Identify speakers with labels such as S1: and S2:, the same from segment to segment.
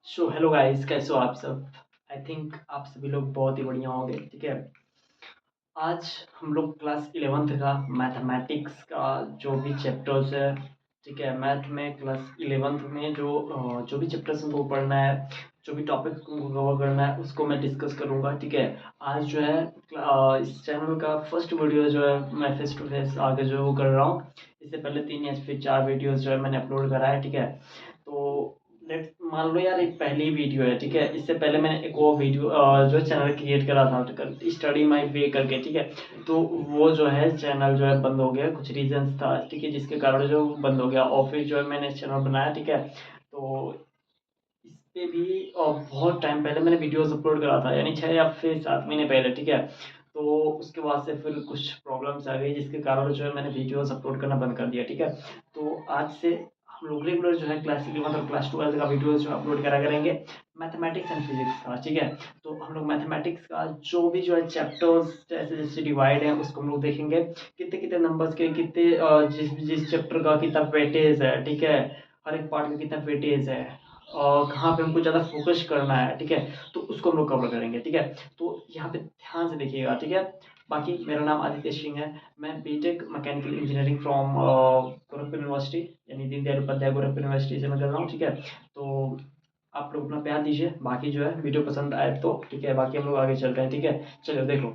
S1: So hello guys, कैसे हो आप सब। आई थिंक आप सभी लोग बहुत ही बढ़िया होंगे। ठीक है, आज हम लोग क्लास 11th का मैथमेटिक्स का जो भी चैप्टर्स है, ठीक है, मैथ में क्लास 11th में जो भी चैप्टर्स हमको पढ़ना है, जो भी टॉपिक्स को कवर करना है, उसको मैं डिस्कस करूंगा। ठीक है, आज जो है इस चैनल का फर्स्ट वीडियो जो है मैं फेस टू फेस आगे जो वो कर रहा हूँ। इससे पहले 3 या फिर 4 वीडियोस जो है मैंने अपलोड करा है। ठीक है, तो लेट मान लो यार, एक पहली वीडियो है। ठीक है, इससे पहले मैंने एक वो वीडियो जो चैनल क्रिएट करा था स्टडी माई वे करके। ठीक है, तो वो जो है चैनल जो है बंद हो गया, कुछ रीजंस था। ठीक है, जिसके कारण जो बंद हो गया, और फिर जो है मैंने चैनल बनाया। ठीक है, तो इस पे भी बहुत टाइम पहले मैंने वीडियोस अपलोड करा था, यानी 6 या फिर 7 महीने पहले। ठीक है, तो उसके बाद से फिर कुछ प्रॉब्लम्स आ गई, जिसके कारण जो है मैंने वीडियोस अपलोड करना बंद कर दिया। ठीक है, तो आज से हम लोग रेगुलर जो है क्लास 11 और क्लास 12 का वीडियोस जो अपलोड करा करेंगे, मैथमेटिक्स एंड फिजिक्स का। ठीक है, तो हम लोग मैथमेटिक्स का जो है चैप्टर्स जैसे जैसे डिवाइड है, उसको हम लोग देखेंगे। कितने कितने नंबर्स के कितने जिस जिस चैप्टर का कितना वेटेज है। ठीक है, हर एक पार्ट का कितना वेटेज है और कहाँ पे हमको ज़्यादा फोकस करना है। ठीक है, तो उसको हम लोग कवर करेंगे। ठीक है, तो यहाँ पे ध्यान से देखिएगा। ठीक है, बाकी मेरा नाम आदित्य सिंह है। मैं B Tech mechanical engineering from Gorakhpur university, यानी दीनदयाल उपाध्याय गोरखपुर यूनिवर्सिटी से मैं कर रहा हूँ। ठीक है, तो आप लोग अपना प्यार दीजिए। बाकी जो है वीडियो पसंद आए तो ठीक है, बाकी हम लोग आगे चलते हैं। ठीक है, चलो देखो,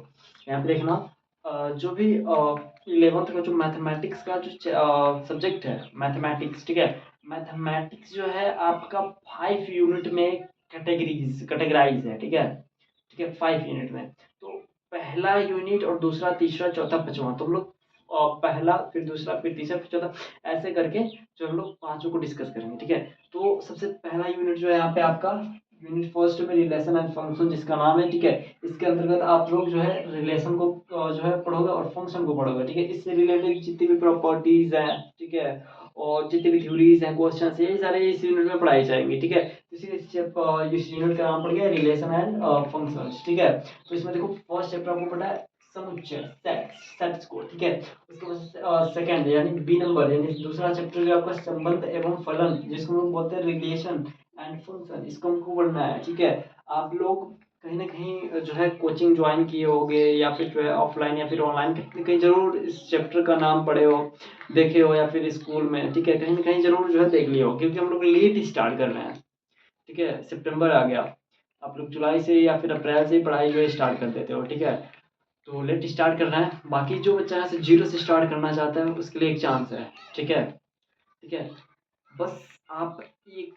S1: यहाँ पे देखना जो भी 11th का जो मैथमेटिक्स का जो सब्जेक्ट है मैथमेटिक्स। ठीक है, मैथमेटिक्स जो है आपका 5 यूनिट में कैटेगराइज है। ठीक है, 5 यूनिट में। तो पहला यूनिट और दूसरा तीसरा चौथा पांचवा, तो हम लोग पहला फिर दूसरा फिर तीसरा फिर चौथा, ऐसे करके जो हम लोग पांचों को डिस्कस करेंगे। ठीक है, तो सबसे पहला यूनिट जो है यहाँ पे आपका यूनिट फर्स्ट में रिलेशन एंड फंक्शन जिसका नाम है। ठीक है, इसके अंतर्गत आप लोग जो है रिलेशन को जो है पढ़ोगे और फंक्शन को पढ़ोगे। ठीक है, इससे रिलेटेड जितनी भी प्रॉपर्टीज हैं, ठीक है, और जितने भी थ्योरीज हैं, क्वेश्चन ये सारे इस यूनिट में पढ़ाई जाएंगी। ठीक है, इस यूनिट का नाम पड़ गया रिलेशन एंड फंक्शंस। ठीक है, तो इसमें देखो फर्स्ट चैप्टर आपको पढ़ा है समुच्चय, सेट्स को। ठीक है, उसके बाद सेकंड यानी बी नंबर, यानी दूसरा चैप्टर जो आपका संबंध एवं फलन, जिसको हम लोग बोलते हैं रिलेशन एंड फंक्शन, इसको हमको पढ़ना है। ठीक है, आप लोग कहीं ना कहीं जो है कोचिंग ज्वाइन किए होगे, या फिर जो है ऑफलाइन या फिर ऑनलाइन कहीं ना कहीं जरूर इस चैप्टर का नाम पढ़े हो, देखे हो, या फिर स्कूल में। ठीक है, कहीं ना कहीं जरूर जो है देख लिया हो, क्योंकि हम लोग लेट स्टार्ट कर रहे हैं। ठीक है, सितंबर आ गया, आप लोग जुलाई से या फिर अप्रैल से ही पढ़ाई जो है स्टार्ट कर देते हो। ठीक है, तो लेट स्टार्ट करना है। बाकी जो बच्चा है जीरो से स्टार्ट करना चाहता है, उसके लिए एक चांस है। ठीक है, ठीक है, बस आप एक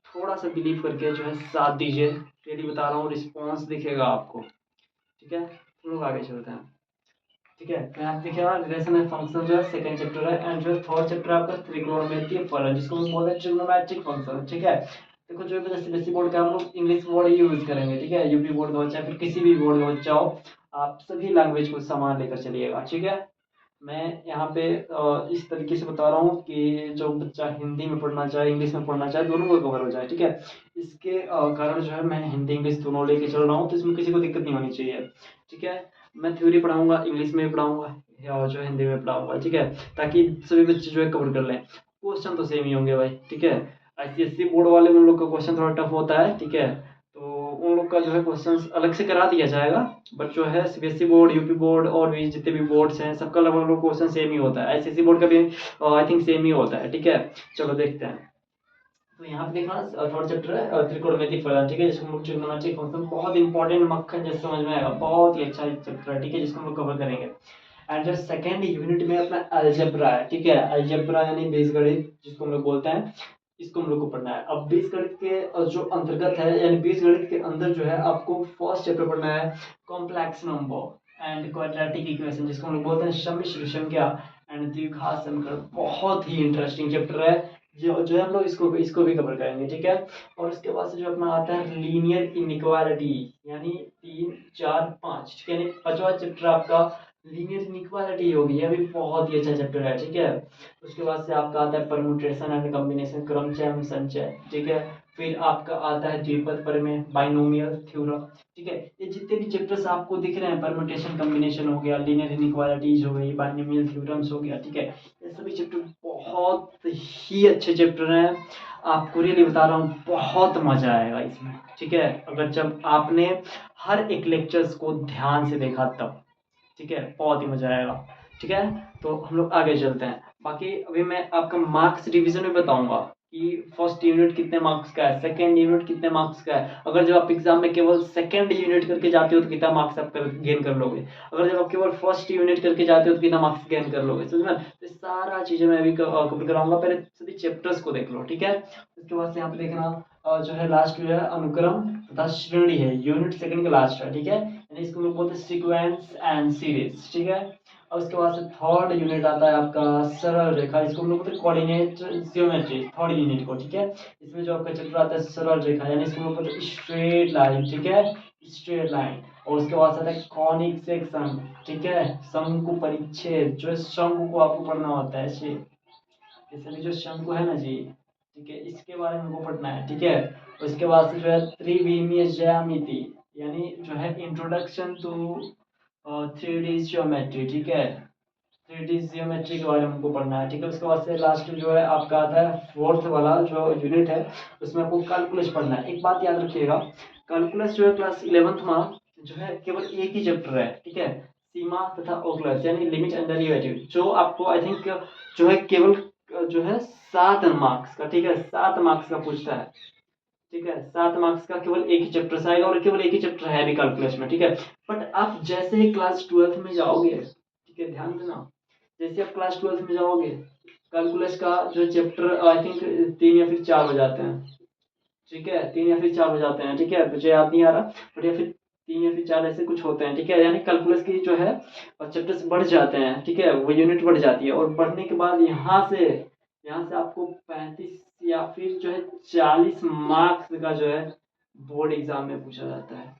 S1: थोड़ा सा बिलीव करके जो है साथ दीजिए। डेली बता रहा हूँ, रिस्पॉन्स दिखेगा आपको। ठीक है, हम लोग आगे चलते हैं। ठीक है, तो यहाँ देखिए रिलेशन एंड फंक्शन जो है सेकंड चैप्टर है, एंड जो है थर्ड चैप्टर आपका त्रिकोणमितीय फलन, जिसको हम बोलते हैं ट्रिग्नोमेट्रिक फंक्शन। ठीक है, देखो जो भी सीबीएसई बोर्ड का हम लोग इंग्लिश वर्ड ही यूज करेंगे। ठीक है, यूपी बोर्ड का बच्चा फिर किसी भी बोर्ड का बच्चा हो, आप सभी लैंग्वेज को सामान लेकर चलिएगा। ठीक है, मैं यहाँ पे इस तरीके से बता रहा हूँ कि जो बच्चा हिंदी में पढ़ना चाहे, इंग्लिश में पढ़ना चाहे, दोनों को कवर हो जाए। ठीक है, इसके कारण जो है मैं हिंदी इंग्लिश दोनों लेके चल रहा हूँ, तो इसमें किसी को दिक्कत नहीं होनी चाहिए। ठीक है, मैं थ्योरी पढ़ाऊंगा, इंग्लिश में भी पढ़ाऊंगा या जो है हिंदी में पढ़ाऊंगा। ठीक है, ताकि सभी बच्चे जो है कवर कर लें। क्वेश्चन तो सेम ही होंगे भाई। ठीक है, आईसीएससी बोर्ड वाले उन लोग का क्वेश्चन थोड़ा टफ होता है। ठीक है, तो उन लोग का जो है क्वेश्चन अलग से करा दिया जाएगा, बट जो है सीबीएसई बोर्ड, यूपी बोर्ड और भी जितने भी बोर्ड्स हैं, सबका लगभग क्वेश्चन सेम ही होता है। आईसीएससी बोर्ड का भी आई थिंक सेम ही होता है। ठीक है, चलो देखते हैं। तो यहाँ पे देखना थर्ड चैप्टर है त्रिकोणमिति फलन। ठीक है, जिसको हम लोग ट्रिग्नोमेट्रिक फंक्शन, बहुत इंपॉर्टेंट मक्खन जैसे समझ में आएगा, बहुत ही अच्छा चैप्टर है। ठीक है, जिसको हम लोग कवर करेंगे। एंड जो सेकंड यूनिट में अपना अलजेब्रा है। ठीक है, अलजेब्रा यानी बीजगणित जिसको हम लोग बोलते हैं, इसको हम लोग को पढ़ना है। अब बीजगणित के जो अंतर्गत है, यानी बीजगणित के अंदर जो है आपको फर्स्ट चैप्टर पढ़ना है complex number and quadratic equation, जिसको हम लोग बोलते हैं सम्मिश्र संख्या एंड द्विघात समीकरण। बहुत ही इंटरेस्टिंग चैप्टर है, जो हम लोग इसको भी कवर करेंगे। ठीक है, और उसके बाद से जो अपना आता है लीनियर इनइक्वालिटी, यानी 3 4 5। ठीक है, यानी पांचवा चैप्टर आपका लीनियर इनइक्वालिटी होगी, यह भी बहुत ही अच्छा चैप्टर है। ठीक है, उसके बाद से आपका आता है परमुटेशन एंड कॉम्बिनेशन, क्रमचय एवं संचय। ठीक है, फिर आपका आता है द्विपद प्रमेय, बाइनोमियल थ्योरम। ठीक है, ये जितने भी चैप्टर्स आपको दिख रहे हैं, परमुटेशन कॉम्बिनेशन हो गया, लीनियर इनइक्वालिटीज हो गई, बाइनोमियल थ्योरम्स हो गया। ठीक है, ये सभी चैप्टर बहुत ही अच्छे चैप्टर हैं। आपको रियली बता रहा हूँ, बहुत मज़ा आएगा इसमें, ठीक है, अगर जब आपने हर एक लेक्चर्स को ध्यान से देखा तब, ठीक है, बहुत ही मज़ा आएगा, ठीक है। तो हम लोग आगे चलते हैं। बाकी अभी मैं आपका मार्क्स डिवीजन में बताऊंगा कि फर्स्ट यूनिट कितने मार्क्स का है, सेकंड यूनिट कितने मार्क्स का है। अगर जब आप एग्जाम में केवल सेकंड यूनिट करके जाते हो तो कितना मार्क्स आप गेन कर लोगे, अगर जब आप केवल फर्स्ट यूनिट करके जाते हो तो कितना मार्क्स गेन कर लोगे, समझ में। तो सारा चीज़ें मैं अभी कवर कराऊंगा। पहले सभी चैप्टर्स को देख लो, ठीक है। उसके बाद से यहाँ पे देखना जो है लास्ट जो है अनुक्रम तथा श्रेणी है, यूनिट सेकंड का लास्ट है, ठीक है, यानी इसको लोग बोलते हैं सीक्वेंस एंड सीरीज, ठीक है। और उसके बाद से थर्ड यूनिट आता है आपका सरल रेखा, इसको हम लोग बोलते हैं कोऑर्डिनेट ज्योमेट्री, थर्ड यूनिट को, ठीक है। इसमें जो आपका चैप्टर आता है सरल रेखा, यानी इसको हम लोग बोलते हैं स्ट्रेट लाइन, ठीक है, स्ट्रेट लाइन। और उसके बाद आता है कॉनिक सेक्शन, ठीक है, शंकु परिच्छेद, जो शंकु को आपको पढ़ना होता है, ये सभी जो शंकु है ना जी, ठीक है, इसके बारे में हमको पढ़ना है, ठीक है। उसके बाद से जो है त्रिविमीय ज्यामिति, यानी जो है इंट्रोडक्शन टू 3D ज्योमेट्री, ठीक है, 3D ज्योमेट्री के बारे में हमको पढ़ना है, ठीक है। उसके बाद से लास्ट जो है आपका आता है फोर्थ वाला जो यूनिट है, उसमें आपको कैलकुलस पढ़ना है। एक बात याद रखिएगा, कैलकुलस जो है क्लास 11th में जो है केवल एक ही चैप्टर है, ठीक है, सीमा तथा ओकुलस, यानी लिमिट एंड डेरिवेटिव, जो आपको आई थिंक जो है केवल जो है 7 मार्क्स का, ठीक है, 7 मार्क्स का पूछता है, ठीक है, 7 मार्क्स का केवल एक ही चैप्टर से आएगा, और केवल एक ही चैप्टर है भी कैलकुलस में, ठीक है। बट आप जैसे ही क्लास 12th में जाओगे, ठीक है, ध्यान देना, जैसे आप क्लास 12th में जाओगे, कैलकुलस का जो चैप्टर आई थिंक 3 या फिर 4 हो जाते हैं, ठीक है, 3 या फिर 4 हो जाते हैं, ठीक है, मुझे याद नहीं आ रहा, बट या फिर 3 या फिर 4 ऐसे कुछ होते हैं, ठीक है, यानी कैलकुलस की जो है चैप्टर्स बढ़ जाते हैं, ठीक है, वो यूनिट बढ़ जाती है, और बढ़ने के बाद यहाँ से आपको 35 या फिर जो है 40 मार्क्स का जो है बोर्ड एग्जाम में पूछा जाता है।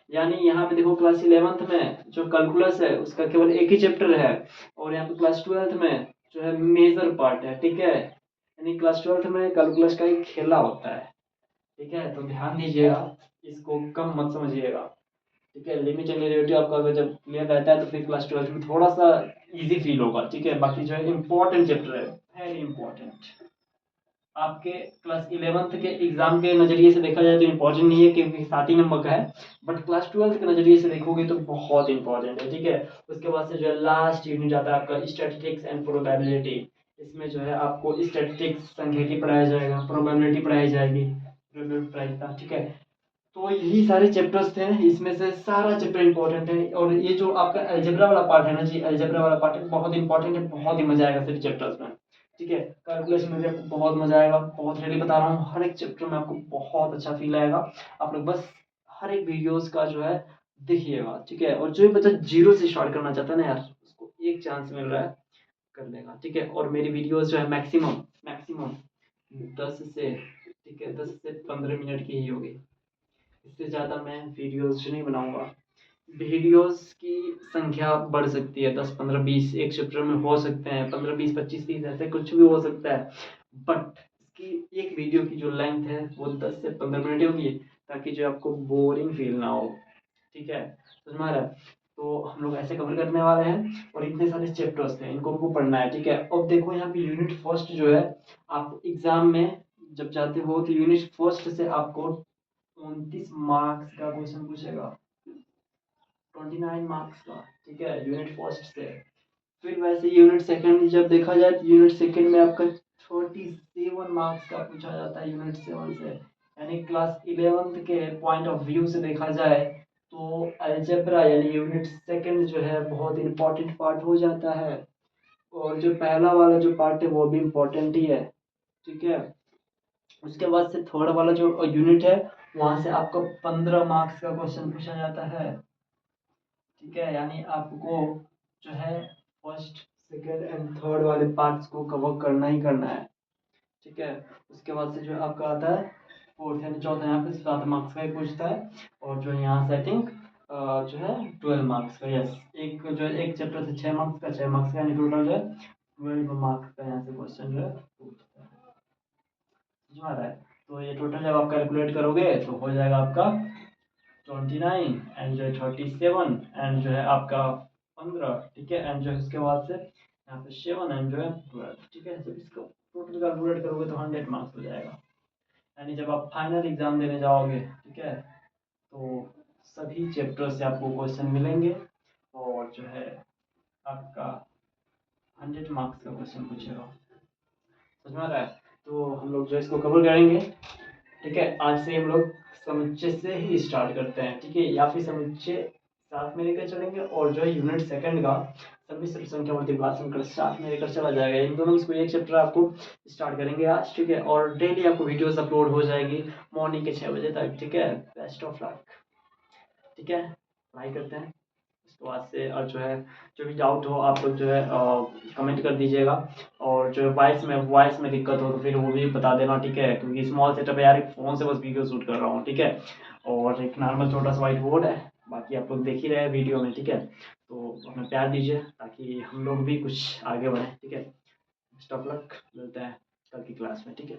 S1: यानी यहाँ पे देखो क्लास 11th में जो कैलकुलस है उसका केवल एक ही चैप्टर है, और यहाँ पे क्लास 12th में जो है मेजर पार्ट है, ठीक है, यानी क्लास 12th में कैलकुलस का एक खेला होता है, ठीक है। तो ध्यान दीजिएगा, इसको कम मत समझिएगा, ठीक है। लिमिट एंड डेरिवेटिव आपका अगर जब क्लियर रहता है तो फिर क्लास 12 में थोड़ा सा इजी फील होगा, ठीक है। बाकी जो है इंपॉर्टेंट चैप्टर है, वेरी इंपॉर्टेंट। आपके क्लास 11th के एग्जाम के नजरिए से देखा जाए तो इंपॉर्टेंट नहीं है, क्योंकि 7 ही नंबर का है, बट क्लास 12 के नजरिए से देखोगे तो बहुत इंपॉर्टेंट है, ठीक है। उसके बाद से जो है लास्ट यूनिट आता है आपका स्टैटिस्टिक्स एंड प्रोबेबिलिटी। इसमें जो है आपको स्टैटिस्टिक्स सांख्यिकी पढ़ाया जाएगा, प्रोबेबिलिटी पढ़ाई जाएगी, प्रोबेबिलिटी पढ़ाई था, ठीक है। तो यही सारे चैप्टर्स थे, इसमें से सारा चैप्टर इंपॉर्टेंट है, और ये जो आपका अलजेब्रा वाला पार्ट है ना जी, अलजेब्रा वाला पार्ट है बहुत इंपॉर्टेंट है, बहुत ही मजा आएगा सभी चैप्टर्स में, ठीक है। कैलकुलेशन में भी आपको बहुत मजा आएगा, बहुत रियली बता रहा हूँ, हर एक चैप्टर में आपको बहुत अच्छा फील आएगा। आप लोग बस हर एक वीडियोस का जो है देखिएगा, ठीक है। और जो भी बच्चा जीरो से स्टार्ट करना चाहता है ना यार, उसको एक चांस मिल रहा है, कर लेगा, ठीक है। और मेरी वीडियोस जो है मैक्सिमम मैक्सिमम 10 से, ठीक है, 10 से 15 मिनट की ही होगी, इससे ज़्यादा मैं वीडियोस नहीं बनाऊंगा। वीडियोस की संख्या बढ़ सकती है, 10 15 20 एक चैप्टर में हो सकते हैं, 15 20 25 30 ऐसे कुछ भी हो सकता है, बट इसकी एक वीडियो की जो लेंथ है वो 10 से 15 मिनट होगी, ताकि जो आपको बोरिंग फील ना हो, ठीक है, समझ में आ रहा है। तो हम लोग ऐसे कवर करने वाले हैं, और इतने सारे चैप्टर्स हैं, इनको हमको पढ़ना है, ठीक है। अब देखो यहाँ पे यूनिट फर्स्ट जो है, आप एग्जाम में जब जाते हो तो यूनिट फर्स्ट से आपको 29 मार्क्स का क्वेश्चन पूछेगा, 29 मार्क्स का, ठीक है, यूनिट फर्स्ट से। फिर वैसे यूनिट सेकंड जब देखा जाए तो यूनिट सेकंड में आपका 47 मार्क्स का पूछा जाता है यूनिट 7 से, यानी क्लास 11th के पॉइंट ऑफ व्यू से देखा जाए तो अलजेब्रा यानी यूनिट सेकंड जो है बहुत इंपॉर्टेंट पार्ट हो जाता है, और जो पहला वाला जो पार्ट है वो भी इम्पोर्टेंट ही है, ठीक है। उसके बाद से थर्ड वाला जो यूनिट है, वहां से आपको 15 मार्क्स का क्वेश्चन पूछा जाता है, ठीक है, यानी आपको जो है फर्स्ट सेकेंड एंड थर्ड वाले पार्ट्स को कवर करना ही करना है, ठीक है। उसके बाद से जो आपका आता है फोर्थ एंड चौथा, यहाँ पे 7 मार्क्स का ही पूछता है, और जो यहाँ से आई थिंक जो है 12 मार्क्स का, यस, एक जो है एक चैप्टर से 6 मार्क्स का, 6 मार्क्स का, यानी टोटल जो है 12 मार्क्स का यहाँ से क्वेश्चन जो है पूछता है, समझ में आ रहा है। तो ये टोटल जब आप कैलकुलेट करोगे तो हो जाएगा आपका 29 एंड जो है 37 एंड जो है आपका 15, ठीक है, एंड जो है उसके बाद से यहाँ पे 7 एंड जो है 12, ठीक है। जब इसको टोटल कैलकुलेट करोगे तो 100 मार्क्स हो जाएगा, यानी जब आप फाइनल एग्ज़ाम देने जाओगे, ठीक है, तो सभी चैप्टर से आपको क्वेश्चन मिलेंगे और जो है आपका 100 मार्क्स का क्वेश्चन पूछेगा। समझ में आ रहा है? तो हम लोग जो है इसको कवर करेंगे, ठीक है। आज से हम लोग समुच्चय से ही स्टार्ट करते हैं, ठीक है, या फिर समुच्चय साथ में लेकर चलेंगे और जो है यूनिट सेकंड का सम्मिश्र संख्या multiplication साथ में लेकर चला जाएगा। इन दोनों में कोई एक चैप्टर आपको स्टार्ट करेंगे आज, ठीक है, और डेली आपको वीडियोस अपलोड हो जाएगी मॉर्निंग के 6 बजे तक, ठीक है। बेस्ट ऑफ लक, ठीक है, पढ़ाई करते हैं इसके बाद से। और जो है जो भी डाउट हो आप लोग जो है कमेंट कर दीजिएगा, और जो है वॉइस में दिक्कत हो तो फिर वो भी बता देना, ठीक है, क्योंकि स्मॉल सेटअप है यार, एक फ़ोन से बस वीडियो शूट कर रहा हूँ, ठीक है, और एक नॉर्मल छोटा सा व्हाइट बोर्ड है, बाकी आप लोग देख ही रहे हैं वीडियो में, ठीक है। तो अपना प्यार दीजिए ताकि हम लोग भी कुछ आगे बढ़ें, ठीक है। बेस्ट ऑफ लक, मिलते हैं कल की क्लास में, ठीक है।